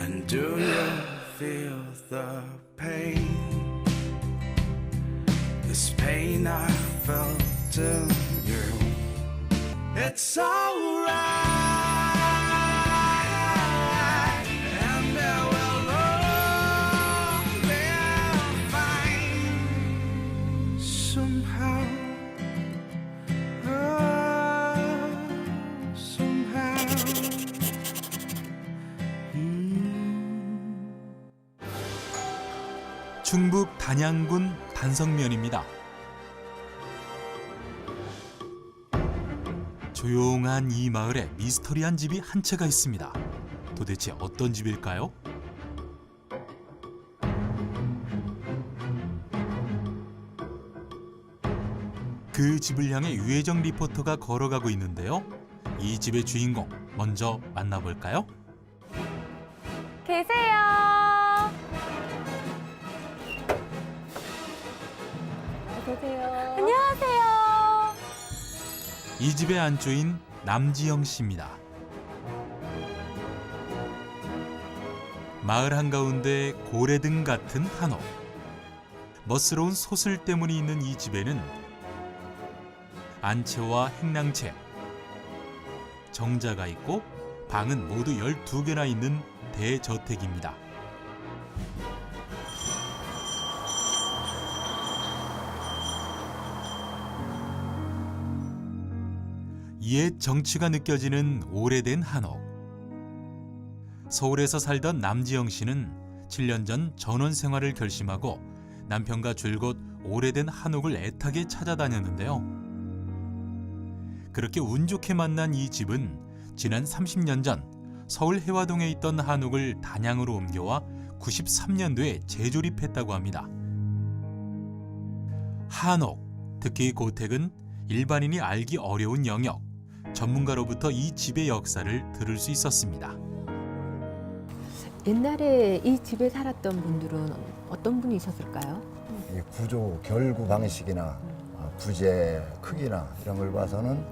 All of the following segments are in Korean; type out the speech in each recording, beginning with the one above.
And do you feel the pain? This pain I felt in you. It's alright, and it will all be fine somehow. Somehow. 충북 단양군 반석면입니다. 조용한 이 마을에 미스터리한 집이 한 채가 있습니다. 도대체 어떤 집일까요? 그 집을 향해 유혜정 리포터가 걸어가고 있는데요. 이 집의 주인공 먼저 만나볼까요? 계세요. 안녕하세요. 이 집의 안주인 남지영 씨입니다. 마을 한가운데 고래등 같은 한옥. 멋스러운 소슬 때문이 있는 이 집에는 안채와 행랑채, 정자가 있고 방은 모두 12개나 있는 대저택입니다. 옛 정취가 느껴지는 오래된 한옥. 서울에서 살던 남지영 씨는 7년 전 전원 생활을 결심하고 남편과 줄곧 오래된 한옥을 애타게 찾아다녔는데요. 그렇게 운 좋게 만난 이 집은 지난 30년 전 서울 해화동에 있던 한옥을 단양으로 옮겨와 93년도에 재조립했다고 합니다. 한옥, 특히 고택은 일반인이 알기 어려운 영역. 전문가로부터 이 집의 역사를 들을 수 있었습니다. 옛날에 이 집에 살았던 분들은 어떤 분이셨을까요? 이 구조, 결구 방식이나 부재 크기나 이런 걸 봐서는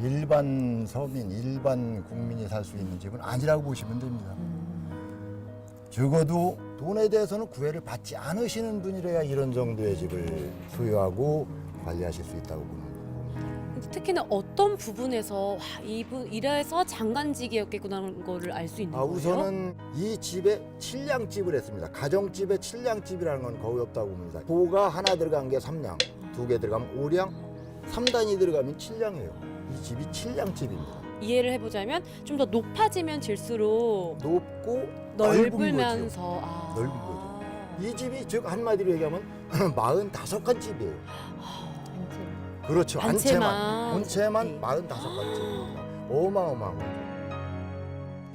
일반 서민, 일반 국민이 살 수 있는 집은 아니라고 보시면 됩니다. 적어도 돈에 대해서는 구애를 받지 않으시는 분이라야 이런 정도의 집을 소유하고 관리하실 수 있다고 봅니다. 특히나 어떤 부분에서 와, 이분 이래서 장관직이었겠구나라는 거를 알 수 있는 거예요? 우선은 이 집에 칠량집을 했습니다. 가정집에 칠량집이라는 건 거의 없다고 봅니다. 도가 하나 들어간 게 3량, 2개 들어가면 5량, 3단이 들어가면 7량이에요. 이 집이 칠량집입니다. 이해를 해보자면 좀 더 높아지면 질수록 높고 넓은 거죠. 넓으면서 넓은 거죠. 이 집이 즉 한마디로 얘기하면 45간 집이에요. 그렇죠. 안채만. 안채만 45간 집입니다. 어마어마한 거죠.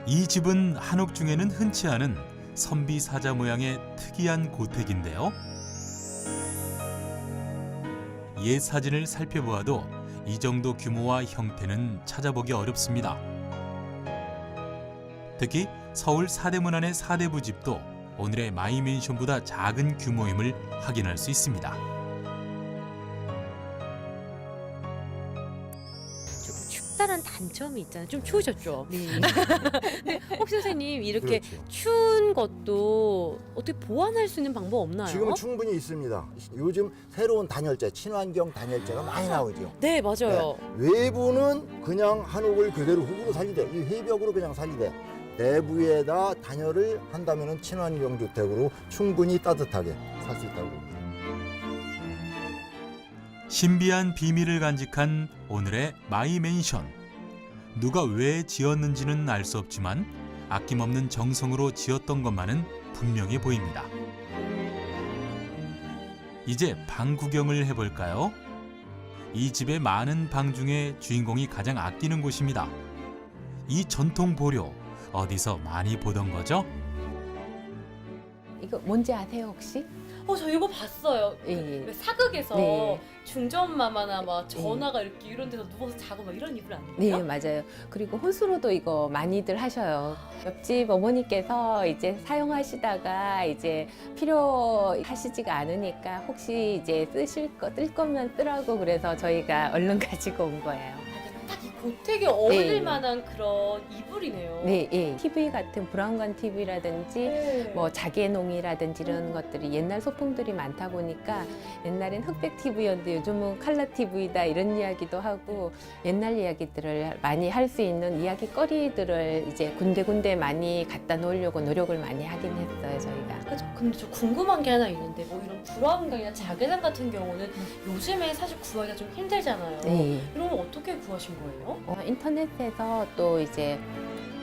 이 집은 한옥 중에는 흔치 않은 선비 사자 모양의 특이한 고택인데요. 옛 사진을 살펴보아도 이 정도 규모와 형태는 찾아보기 어렵습니다. 특히 서울 사대문안의 사대부 집도 오늘의 마이맨션보다 작은 규모임을 확인할 수 있습니다. 춥다는 단점이 있잖아요. 좀 추우셨죠? 네. 근데 혹시 선생님 이렇게 그렇죠. 추운 것도 어떻게 보완할 수 있는 방법 없나요? 지금은 충분히 있습니다. 요즘 새로운 단열재, 친환경 단열재가 많이 나오죠. 네, 맞아요. 네. 외부는 그냥 한옥을 그대로 흙으로 살리되, 이 회벽으로 그냥 살리되, 내부에다 단열을 한다면 친환경 주택으로 충분히 따뜻하게 살 수 있다고 봅니다. 신비한 비밀을 간직한 오늘의 마이맨션. 누가 왜 지었는지는 알 수 없지만 아낌없는 정성으로 지었던 것만은 분명해 보입니다. 이제 방 구경을 해볼까요? 이 집의 많은 방 중에 주인공이 가장 아끼는 곳입니다. 이 전통 보료 어디서 많이 보던 거죠? 이거 뭔지 아세요 혹시? 저 이거 봤어요. 예. 왜 사극에서 네. 중전마마나 막 전화가 이렇게 이런 데서 누워서 자고 막 이런 이불 아니에요? 네, 맞아요. 그리고 혼수로도 이거 많이들 하셔요. 옆집 어머니께서 이제 사용하시다가 이제 필요하시지가 않으니까 혹시 이제 쓸 거면 쓰라고 그래서 저희가 얼른 가지고 온 거예요. 딱 입고 고택에 어울릴 네. 만한 그런 이불이네요. 네, 예. TV 같은 브라운관 TV라든지 네. 뭐 자개농이라든지 이런 것들이 옛날 소품들이 많다 보니까 옛날엔 흑백 TV였는데 요즘은 컬러 TV다 이런 이야기도 하고 옛날 이야기들을 많이 할 수 있는 이야기거리들을 이제 군데군데 많이 갖다 놓으려고 노력을 많이 하긴 했어요, 저희가. 그죠? 근데 저 궁금한 게 하나 있는데 뭐 이런 브라운관이나 자개장 같은 경우는 요즘에 사실 구하기가 좀 힘들잖아요. 네. 이런 걸 어떻게 구하신 거예요? 인터넷에서 또 이제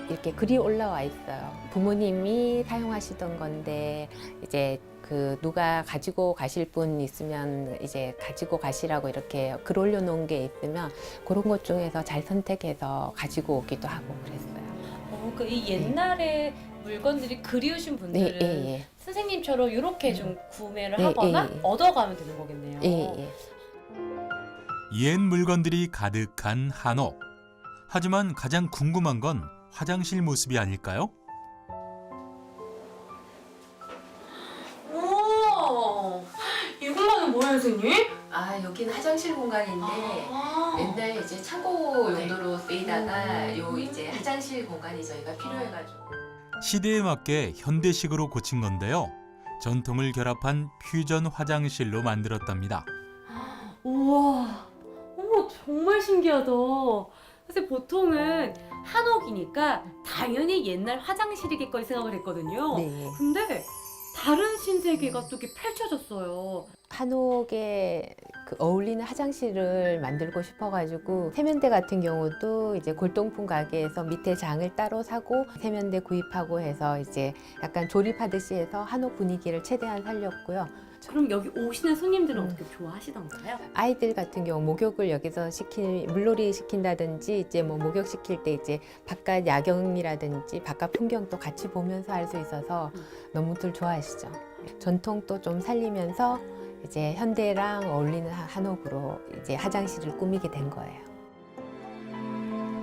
이렇게 글이 올라와 있어요. 부모님이 사용하시던 건데 이제 그 누가 가지고 가실 분 있으면 이제 가지고 가시라고 이렇게 글 올려놓은 게 있으면 그런 것 중에서 잘 선택해서 가지고 오기도 하고 그랬어요. 그 이 옛날에 물건들이 그리우신 네, 분들은 예, 선생님처럼 이렇게 좀 구매를 네, 하거나 예. 얻어가면 되는 거겠네요. 예, 예. 옛 물건들이 가득한 한옥. 하지만 가장 궁금한 건 화장실 모습이 아닐까요? 오, 이 공간은 뭐예요, 선생님? 아, 여기는 화장실 공간인데 옛날 이제 창고 용도로 쓰이다가 요 이제 화장실 공간이 저희가 필요해가지고. 시대에 맞게 현대식으로 고친 건데요. 전통을 결합한 퓨전 화장실로 만들었답니다. 우와, 어머 정말 신기하다. 사실 보통은 한옥이니까 당연히 옛날 화장실이겠거니 생각을 했거든요. 네. 근데 다른 신세계가 또 이렇게 펼쳐졌어요. 한옥에 그 어울리는 화장실을 만들고 싶어가지고 세면대 같은 경우도 이제 골동품 가게에서 밑에 장을 따로 사고 세면대 구입하고 해서 이제 약간 조립하듯이 해서 한옥 분위기를 최대한 살렸고요. 그럼 여기 오시는 손님들은 어떻게 좋아하시던가요? 아이들 같은 경우 목욕을 여기서 물놀이 시킨다든지 이제 뭐 목욕 시킬 때 이제 바깥 야경이라든지 바깥 풍경도 같이 보면서 할 수 있어서 너무들 좋아하시죠. 전통도 좀 살리면서 이제 현대랑 어울리는 한옥으로 이제 화장실을 꾸미게 된 거예요.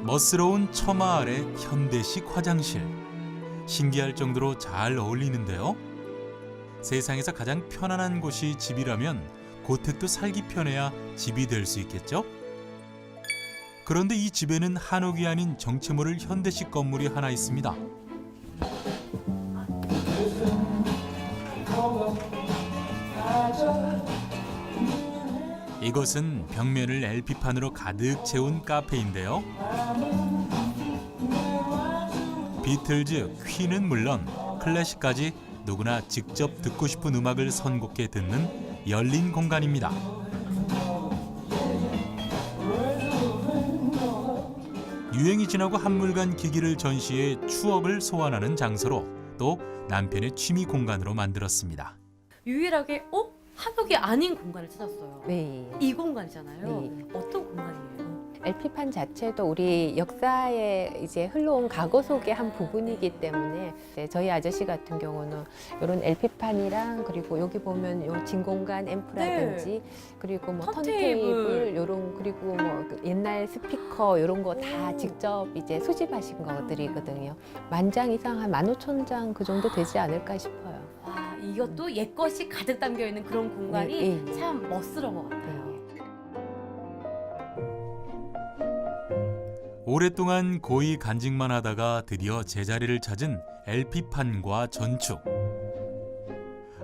멋스러운 처마 아래 현대식 화장실. 신기할 정도로 잘 어울리는데요. 세상에서 가장 편안한 곳이 집이라면 고택도 살기 편해야 집이 될 수 있겠죠? 그런데 이 집에는 한옥이 아닌 정체 모를 현대식 건물이 하나 있습니다. 이곳은 벽면을 LP판으로 가득 채운 카페인데요. 비틀즈, 퀸은 물론 클래식까지 누구나 직접 듣고 싶은 음악을 선곡해 듣는 열린 공간입니다. 유행이 지나고 한물간 기기를 전시해 추억을 소환하는 장소로 또 남편의 취미 공간으로 만들었습니다. 유일하게 한옥이 아닌 공간을 찾았어요. 네. 이 공간이잖아요. 네. 어떤 공간이에요? LP판 자체도 우리 역사에 이제 흘러온 과거 속의 한 부분이기 때문에 이제 저희 아저씨 같은 경우는 이런 LP판이랑 그리고 여기 보면 요 진공관 앰프라든지 그리고 뭐 턴테이블. 턴테이블 요런 그리고 뭐 옛날 스피커 요런 거 다 직접 이제 수집하신 것들이거든요. 10,000장 이상 한 15,000장 그 정도 되지 않을까 싶어요. 와, 이것도 옛것이 가득 담겨 있는 그런 공간이 네, 네. 참 멋스러운 것 같아요. 오랫동안 고이 간직만 하다가 드디어 제자리를 찾은 LP판과 전축.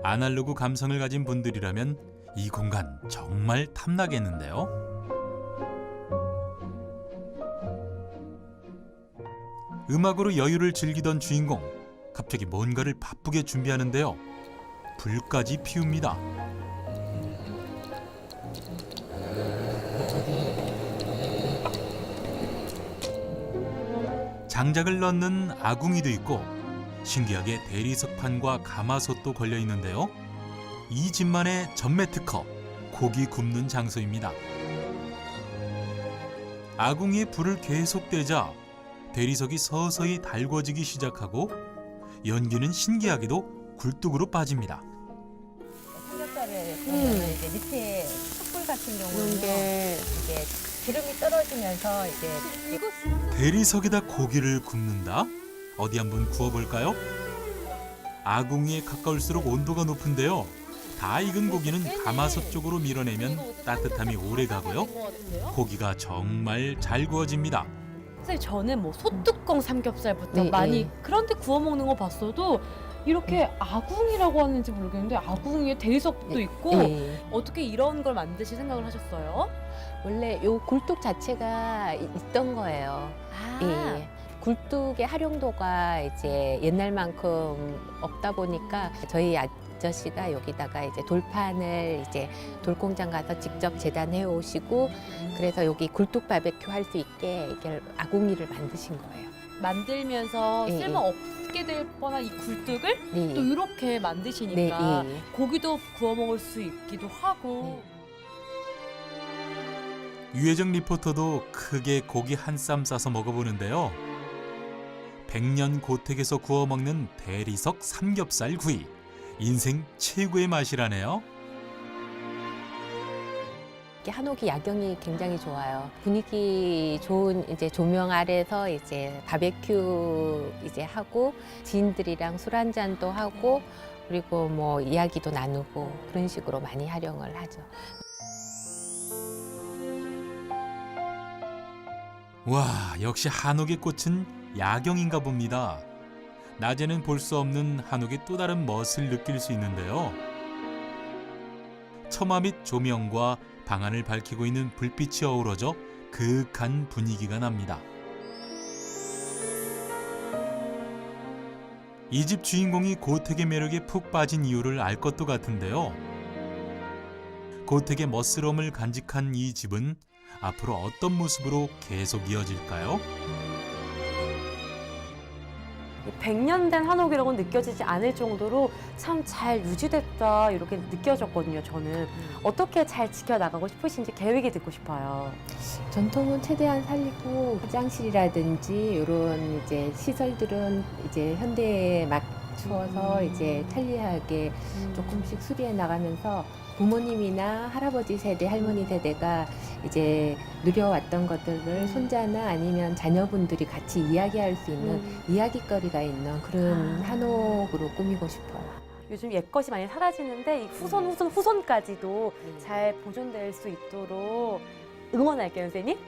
아날로그 감성을 가진 분들이라면 이 공간 정말 탐나겠는데요. 음악으로 여유를 즐기던 주인공, 갑자기 뭔가를 바쁘게 준비하는데요. 불까지 피웁니다. 장작을 넣는 아궁이도 있고 신기하게 대리석판과 가마솥도 걸려 있는데요. 이 집만의 전매 특허, 고기 굽는 장소입니다. 아궁이에 불을 계속 떼자 대리석이 서서히 달궈지기 시작하고 연기는 신기하게도 굴뚝으로 빠집니다. 삼겹살을 보면 이제 밑에 숯불 같은 경우는 이게 기름이 떨어지면서 이제 대리석에다 고기를 굽는다? 어디 한번 구워볼까요? 아궁이에 가까울수록 온도가 높은데요. 다 익은 고기는 가마솥 쪽으로 밀어내면 따뜻함이 오래 가고요. 고기가 정말 잘 구워집니다. 사실 저는 뭐 소뚜껑 삼겹살부터 네, 많이 네. 그런데 구워 먹는 거 봤어도 이렇게 아궁이라고 하는지 모르겠는데 아궁이에 대리석도 있고 예. 어떻게 이런 걸 만드실 생각을 하셨어요? 원래 요 굴뚝 자체가 있던 거예요. 아, 예. 굴뚝의 활용도가 이제 옛날만큼 없다 보니까 저희 아저씨가 여기다가 이제 돌판을 이제 돌공장 가서 직접 재단해 오시고 그래서 여기 굴뚝 바베큐 할 수 있게 이렇게 아궁이를 만드신 거예요. 만들면서 예, 쓸모 없게 될 뻔한 이 굴뚝을 네. 또 이렇게 만드시니까 네, 예. 고기도 구워 먹을 수 있기도 하고 유혜정 리포터도 크게 고기 한 쌈 싸서 먹어보는데요. 백년 고택에서 구워 먹는 대리석 삼겹살 구이. 인생 최고의 맛이라네요. 이렇게 한옥이 야경이 굉장히 좋아요. 분위기 좋은 이제 조명 아래서 이제 바베큐 이제 하고 지인들이랑 술 한잔도 하고 그리고 뭐 이야기도 나누고 그런 식으로 많이 활용을 하죠. 와, 역시 한옥의 꽃은 야경인가 봅니다. 낮에는 볼 수 없는 한옥의 또 다른 멋을 느낄 수 있는데요. 처마 및 조명과 방안을 밝히고 있는 불빛이 어우러져 그윽한 분위기가 납니다. 이 집 주인공이 고택의 매력에 푹 빠진 이유를 알 것도 같은데요. 고택의 멋스러움을 간직한 이 집은 앞으로 어떤 모습으로 계속 이어질까요? 100년 된 한옥이라고 느껴지지 않을 정도로 참 잘 유지됐다 이렇게 느껴졌거든요. 저는 어떻게 잘 지켜나가고 싶으신지 계획이 듣고 싶어요. 전통은 최대한 살리고 화장실이라든지 이런 이제 시설들은 이제 현대에 맞추어서 이제 편리하게 조금씩 수리해 나가면서 부모님이나 할아버지 세대, 할머니 세대가 이제 누려왔던 것들을 손자나 아니면 자녀분들이 같이 이야기할 수 있는 이야기거리가 있는 그런 한옥으로 꾸미고 싶어요. 요즘 옛것이 많이 사라지는데 이 후손까지도 잘 보존될 수 있도록 응원할게요, 선생님.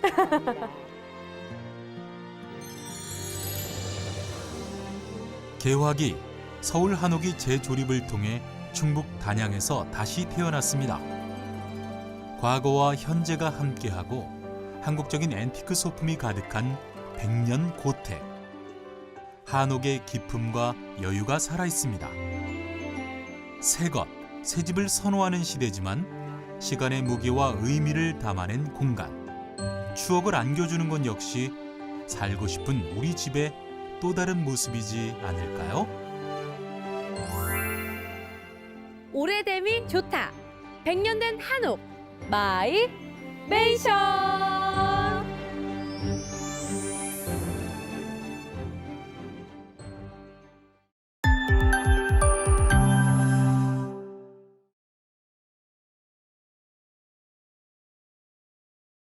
개화기 서울 한옥이 재조립을 통해 충북 단양에서 다시 태어났습니다. 과거와 현재가 함께하고 한국적인 앤티크 소품이 가득한 백년 고택. 한옥의 기품과 여유가 살아있습니다. 새것, 새집을 선호하는 시대지만 시간의 무게와 의미를 담아낸 공간. 추억을 안겨주는 건 역시 살고 싶은 우리 집의 또 다른 모습이지 않을까요? 오래됨이 좋다. 100년 된 한옥 마이 펜션.